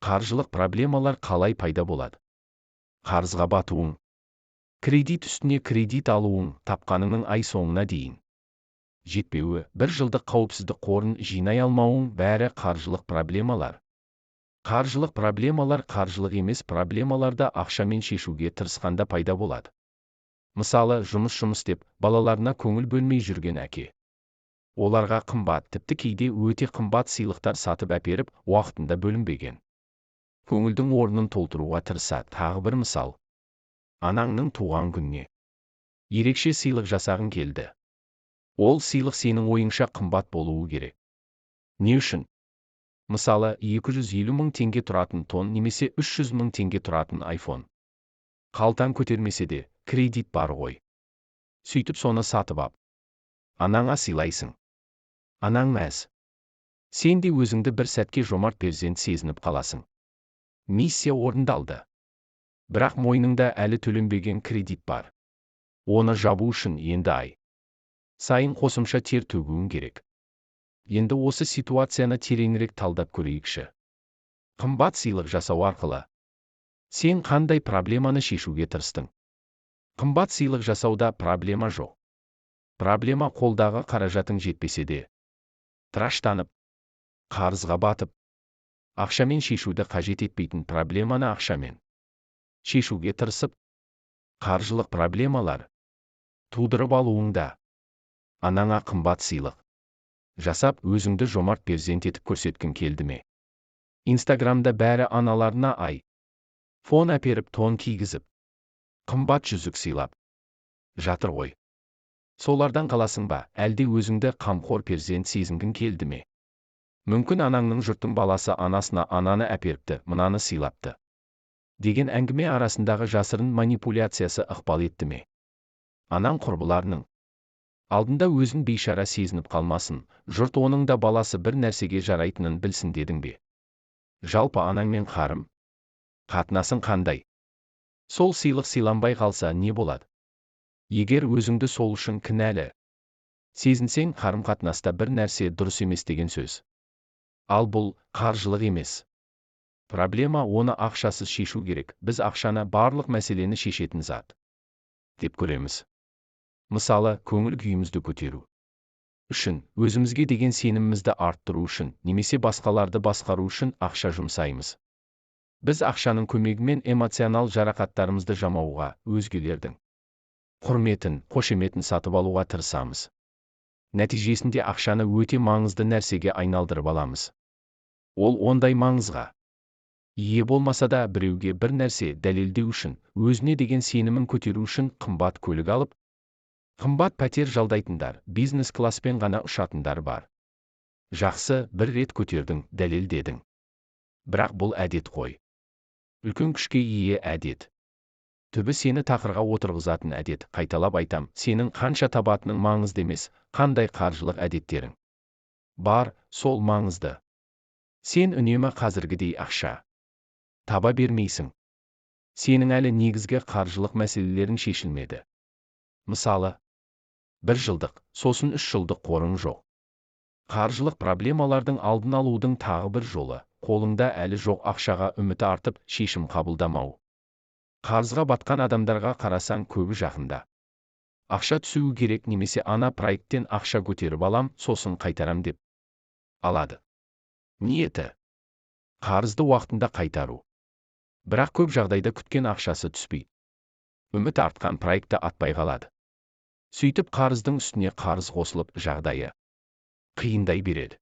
Қаржылық проблемалар қалай пайда болады? Қарызға батуың, кредит үстіне кредит алуың, тапқаныңның ай соңына дейін жетпеуі, бір жылдық қауіпсіздік қорын жинай алмауың бәрі қаржылық проблемалар. Қаржылық проблемалар қаржылық емес проблемаларды ақшамен шешуге тырысқанда пайда болады. Мысалы, жұмыс деп, балаларына көңіл бөлмей жүрген әке. Оларға қымбат, тіпті кейде өте қымбат сыйлықтар сатып әперіп, уақытында бөлінбеген көңілдің орнын толтыруға тырысады. Тағы бір мысал. Анаңның туған күніне ерекше сыйлық жасағың келді. Ол сыйлық сенің ойыңша қымбат болуы керек. Не үшін? Мысалы, 250 мың теңге тұратын тон немесе 300 мың теңге тұратын iPhone. Қалтаң көтермесе де, кредит бар ғой. Сөйтіп соны сатып ап. Анаңа сыйлайсың. Анаң мәз. Сен де өзіңді бір сәтке жомарт перзент сезініп қаласың. Миссия орындалды. Бірақ мойныңда әлі төленбеген кредит бар. Оны жабу үшін енді ай сайын қосымша тер төгуің керек. Енді осы ситуацияны тереңірек талдап көрейікші. Қымбат сыйлық жасау арқылы сен қандай проблеманы шешуге тырыстың? Қымбат сыйлық жасауда проблема жоқ. Проблема қолдағы қаражатың жетпесе де тыраштанып, қарызға батып, ақшамен шешуді қажет етпейтін проблеманы ақшамен шешуге тырысып, қаржылық проблемалар тудырып алуыңда. Анаңа қымбат сыйлық жасап, өзіңді жомарт перзент етіп көрсеткің келді ме? Инстаграмда бәрі аналарына iPhone әперіп, тон кигізіп, қымбат жүзік сыйлап жатыр ғой. Солардан қаласың ба, әлде өзіңді қамқор перзент сезінгің келді ме? Мүмкін анаңның жұрттың баласы анасына ананы әперіпті, мынаны сыйлапты деген әңгіме арасындағы жасырын манипуляциясы ықпал етті ме? Анаң құрбыларының алдында өзін бейшара сезініп қалмасын, жұрт оның да баласы бір нәрсеге жарайтынын білсін дедің бе? Жалпы анаңмен қарым қатынасың қандай? Сол сыйлық сыйланбай қалса не болады? Егер өзіңді сол үшін кінәлі сезінсең, қарым-қатынаста бір нәрсе дұрыс емес деген сөз. Ал бұл қаржылық емес. Проблема, оны ақшасыз шешу керек. Біз ақшаны барлық мәселені шешетін зат деп көреміз. Мысалы, көңіл күйімізді көтеру үшін, өзімізге деген сенімімізді арттыру үшін, немесе басқаларды басқару үшін ақша жұмсаймыз. Біз ақшаның көмегімен эмоционал жарақаттарымызды жамауға, өзгелердің құрметін, қошеметін сатып алуға тырысамыз. Нәтижесінде ақшаны өте маңызды нәрсеге айналдырып аламыз. Ол ондай маңызға ие болмаса да, біреуге бір нәрсе дәлелдеу үшін, өзіне деген сенімін көтеру үшін қымбат көлік алып, қымбат пәтер жалдайтындар, бизнес класспен ғана ұшатындар бар. Жақсы, бір рет көтердің, дәлелдедің. Бірақ бұл әдет қой. Үлкен күшке ие әдет. Түбі сені тақырға отырғызатын әдет. Қайталап айтам, сенің қанша табатының маңызды емес, қандай қаржылық әдеттерің бар, сол маңызды. Сен үнемі қазіргідей ақша таба бермейсің. Сенің әлі негізгі қаржылық мәселелерің шешілмеді. Мысалы, 1 жылдық, сосын 3 жылдық қорың жоқ. Қаржылық проблемалардың алдын алудың тағы бір жолы, қолыңда әлі жоқ ақшаға үміт артып, шешім қабылдамау. Қарызға батқан адамдарға қарасаң, көбі жақында ақша түсуі керек, немесе ана проекттен ақша көтеріп алам, сосын қайтарам деп алады. Ниеті қарызды уақытында қайтару. Бірақ көп жағдайда күткен ақшасы түспей, үміт артқан проекті атпай қалады. Сөйтіп қарыздың үстіне қарыз қосылып, жағдайы қиындай береді.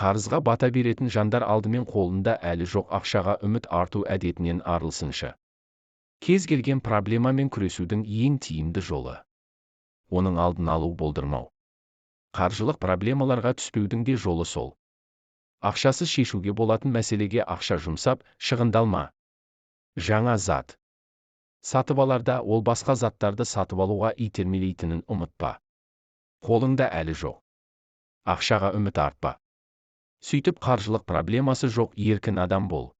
Қарызға бата беретін жандар алдымен қолында әлі жоқ ақшаға үміт арту әдетінен арылсыншы. Кез келген проблемамен күресудің ең тиімді жолы оның алдын алу, болдырмау. Қаржылық проблемаларға түспеудің де жолы сол. Ақшасыз шешуге болатын мәселеге ақша жұмсап, шығындалма. Жаңа зат сатып аларда, ол басқа заттарды сатып алуға итермелейтінін ұмытпа. Қолыңда әлі жоқ ақшаға үміт артпа. Сөйтіп қаржылық проблемасы жоқ еркін адам бол.